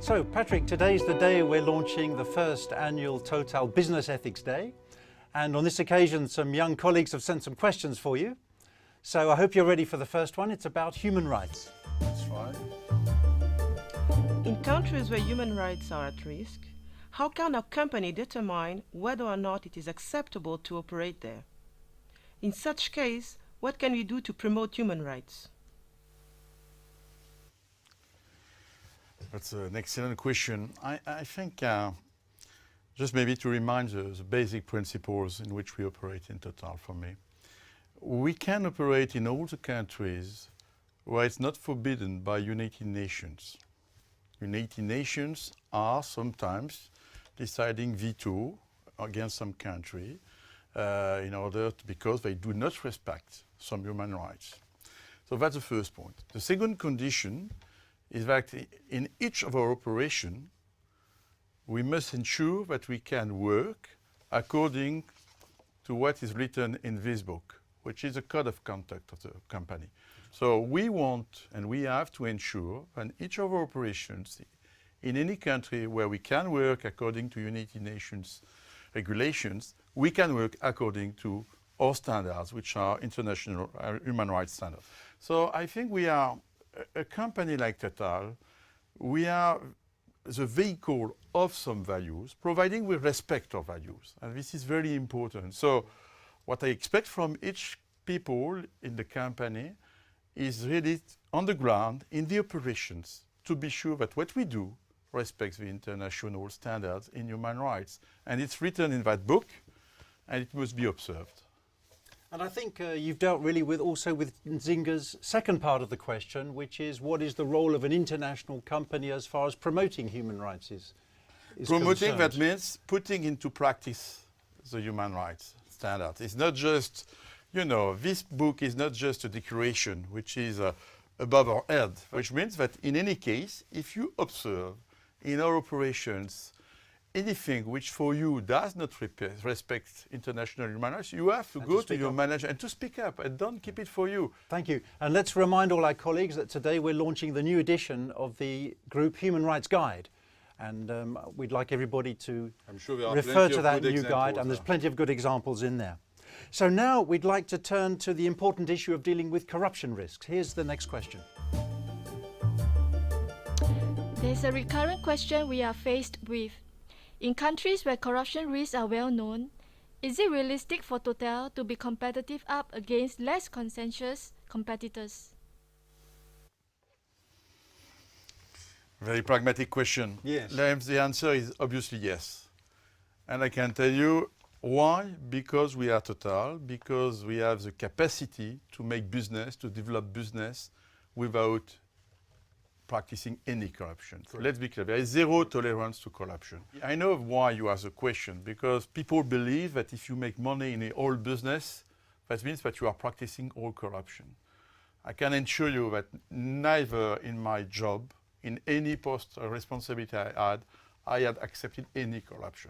So, Patrick, today's the day we're launching the first annual Total Business Ethics Day. And on this occasion, some young colleagues have sent some questions for you. So I hope you're ready for the first one. It's about human rights. That's right. In countries where human rights are at risk, how can a company determine whether or not it is acceptable to operate there? In such case, what can we do to promote human rights? That's an excellent question. I think just maybe to remind the basic principles in which we operate in Total for me. We can operate in all the countries where it's not forbidden by United Nations. United Nations are sometimes deciding veto against some country because they do not respect some human rights. So that's the first point. The second condition is that in each of our operations, we must ensure that we can work according to what is written in this book, which is a code of conduct of the company. So we want and we have to ensure that each of our operations in any country where we can work according to United Nations regulations, we can work according to our standards, which are international human rights standards. So I think we are a company like Total, we are the vehicle of some values, providing we respect our values. And this is very important. So what I expect from each people in the company is really on the ground, in the operations, to be sure that what we do respects the international standards in human rights. And it's written in that book, and it must be observed. And I think you've dealt really also with Nzinga's second part of the question, which is what is the role of an international company as far as promoting human rights is promoting, concerned? that means putting into practice the human rights standard. It's not just, this book is not just a declaration which is above our head, which means that in any case, if you observe in our operations anything which for you does not respect international human rights, you have to go to your manager and to speak up and don't keep it for you. Thank you. And let's remind all our colleagues that today we're launching the new edition of the group Human Rights Guide. And we'd like everybody to refer to that new guide, and there's plenty of good examples in there. So now we'd like to turn to the important issue of dealing with corruption risks. Here's the next question. There's a recurrent question we are faced with. In countries where corruption risks are well known, is it realistic for Total to be competitive up against less conscientious competitors? Very pragmatic question. Yes. The answer is obviously yes. And I can tell you why. Because we are Total, because we have the capacity to make business, to develop business without practicing any corruption. So let's be clear, there is zero tolerance to corruption. I know why you ask the question, because people believe that if you make money in all business, that means that you are practicing all corruption. I can assure you that neither in my job, in any post or responsibility I had accepted any corruption.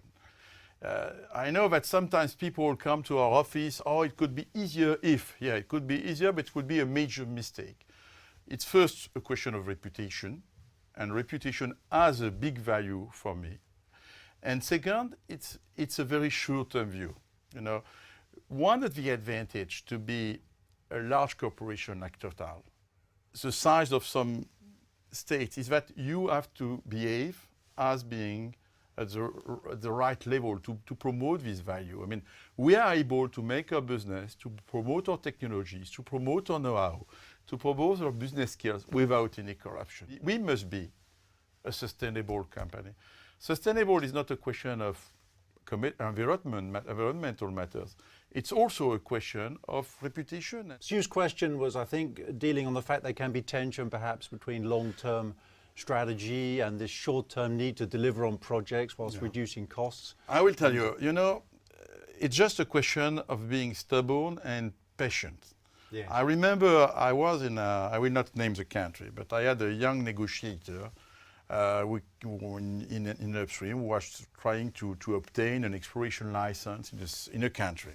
I know that sometimes people come to our office, it could be easier if, it could be easier, but it would be a major mistake. It's first a question of reputation, and reputation has a big value for me. And second, it's a very short-term view. One of the advantages to be a large corporation like Total, the size of some states, is that you have to behave as being at the right level to promote this value. I mean, we are able to make our business, to promote our technologies, to promote our know-how, to promote our business skills without any corruption. We must be a sustainable company. Sustainable is not a question of environmental matters. It's also a question of reputation. Sue's question was, I think, dealing on the fact there can be tension perhaps between long-term strategy and this short-term need to deliver on projects whilst reducing costs. I will tell you, it's just a question of being stubborn and patient. Yes. I remember I was I will not name the country, but I had a young negotiator in upstream who was trying to obtain an exploration license in a country.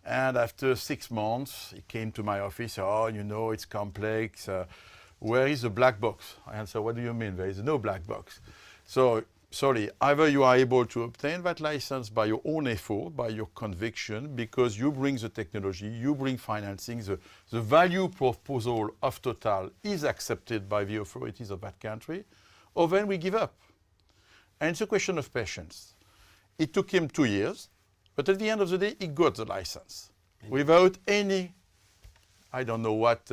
And after 6 months, he came to my office, it's complex, where is the black box? I answer, what do you mean? There is no black box. So, sorry, either you are able to obtain that license by your own effort, by your conviction, because you bring the technology, you bring financing, the value proposal of Total is accepted by the authorities of that country, or then we give up. And it's a question of patience. It took him 2 years, but at the end of the day, he got the license without any, I don't know what,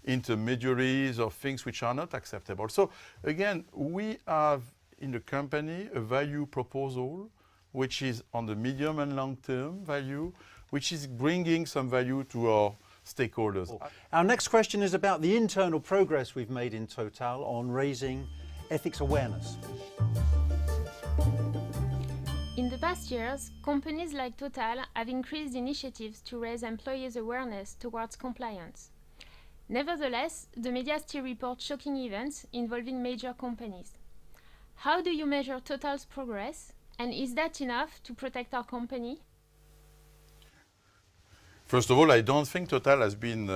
intermediaries or things which are not acceptable. So again, we have in the company a value proposal which is on the medium and long term value, which is bringing some value to our stakeholders. Our next question is about the internal progress we've made in Total on raising ethics awareness. In the past years, companies like Total have increased initiatives to raise employees' awareness towards compliance. Nevertheless, the media still report shocking events involving major companies. How do you measure Total's progress, and is that enough to protect our company? First of all, I don't think Total has been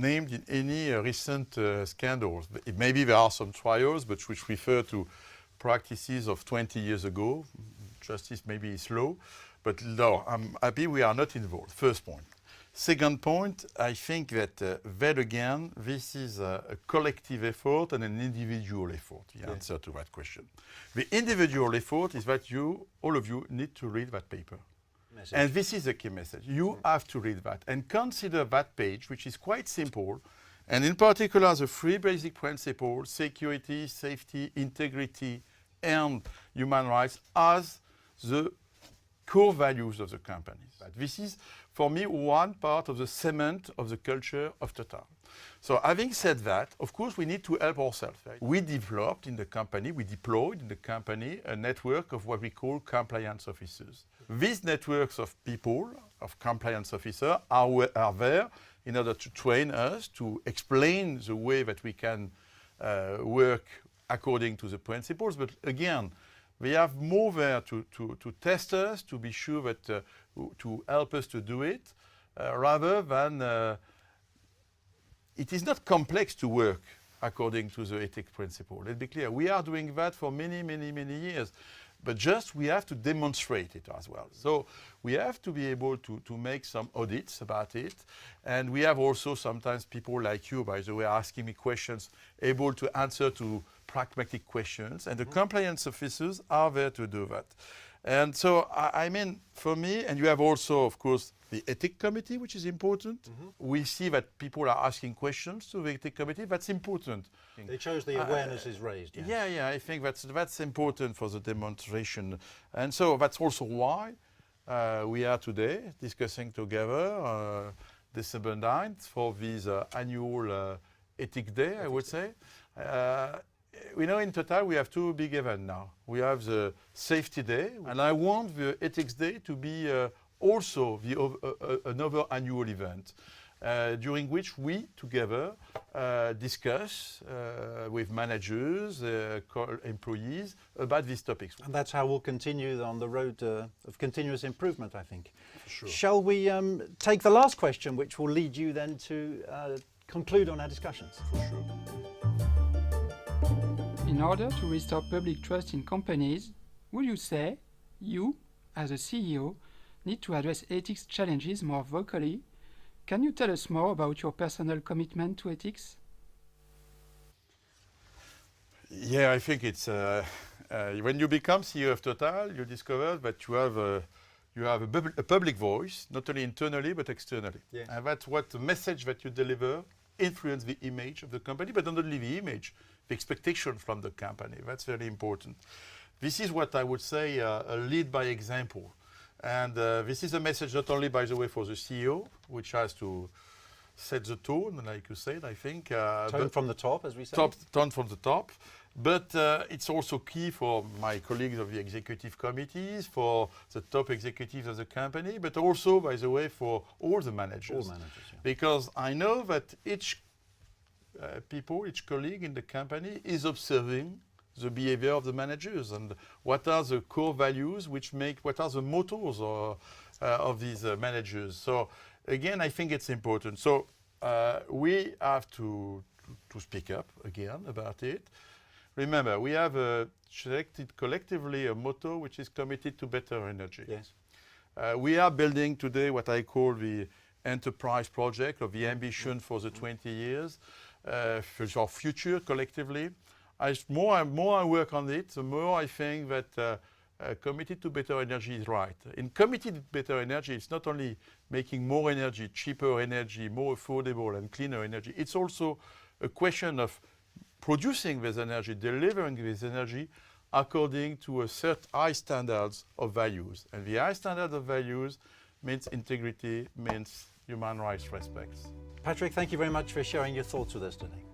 named in any recent scandals. Maybe there are some trials, but which refer to practices of 20 years ago. Justice maybe is slow, but no, I'm happy we are not involved. First point. Second point, I think that then again, this is a collective effort and an individual effort, the answer to that question. The individual effort is that you, all of you, need to read that paper. Message. And this is the key message. You have to read that and consider that page, which is quite simple, and in particular the 3 basic principles, security, safety, integrity, and human rights, as the core values of the companies. This is, for me, one part of the cement of the culture of Total. So having said that, of course, we need to help ourselves. Right? We developed in the company, we deployed in the company a network of what we call compliance officers. These networks of people, of compliance officers, are there in order to train us, to explain the way that we can work according to the principles. But again, we have more there to test us, to be sure that, to help us to do it, rather than, it is not complex to work according to the ethics principle. Let's be clear, we are doing that for many, many, many years, but just we have to demonstrate it as well. So we have to be able to make some audits about it, and we have also sometimes people like you, by the way, asking me questions, able to answer to pragmatic questions, and the compliance officers are there to do that. And so, I mean, for me, and you have also, of course, the ethics committee, which is important. We see that people are asking questions to the ethics committee. That's important. It shows the awareness is raised. Yes. Yeah, I think that's important for the demonstration. And so that's also why we are today discussing together December 9th for this annual Ethics Day, I would say. We know in Total we have 2 big events now. We have the Safety Day, and I want the Ethics Day to be also another annual event during which we together discuss with managers, employees about these topics. And that's how we'll continue on the road of continuous improvement, I think. Sure. Shall we take the last question, which will lead you then to conclude on our discussions? For sure. In order to restore public trust in companies, would you say you, as a CEO, need to address ethics challenges more vocally? Can you tell us more about your personal commitment to ethics? Yeah, I think it's when you become CEO of Total, you discover that you have a public voice, not only internally but externally. Yes. And that's what the message that you deliver influence the image of the company, but not only the image, the expectation from the company. That's very important. This is what I would say a lead by example. And this is a message not only, by the way, for the CEO, which has to set the tone, like you said, I think. Tone from the top, as we say. Tone from the top. But it's also key for my colleagues of the executive committees, for the top executives of the company, but also, by the way, for all the managers. All managers, yeah. Because I know that each colleague in the company is observing the behavior of the managers and what are the core values what are the mottos of these managers. So again, I think it's important. So we have to to speak up again about it. Remember, we have selected collectively a motto which is committed to better energy. Yes. We are building today what I call the enterprise project of the ambition for the 20 years, for our future collectively. As more and more I work on it, the more I think that committed to better energy is right. In committed to better energy, it's not only making more energy, cheaper energy, more affordable and cleaner energy, it's also a question of producing this energy, delivering this energy according to a certain high standards of values. And the high standard of values means integrity, means human rights respect. Patrick, thank you very much for sharing your thoughts with us today.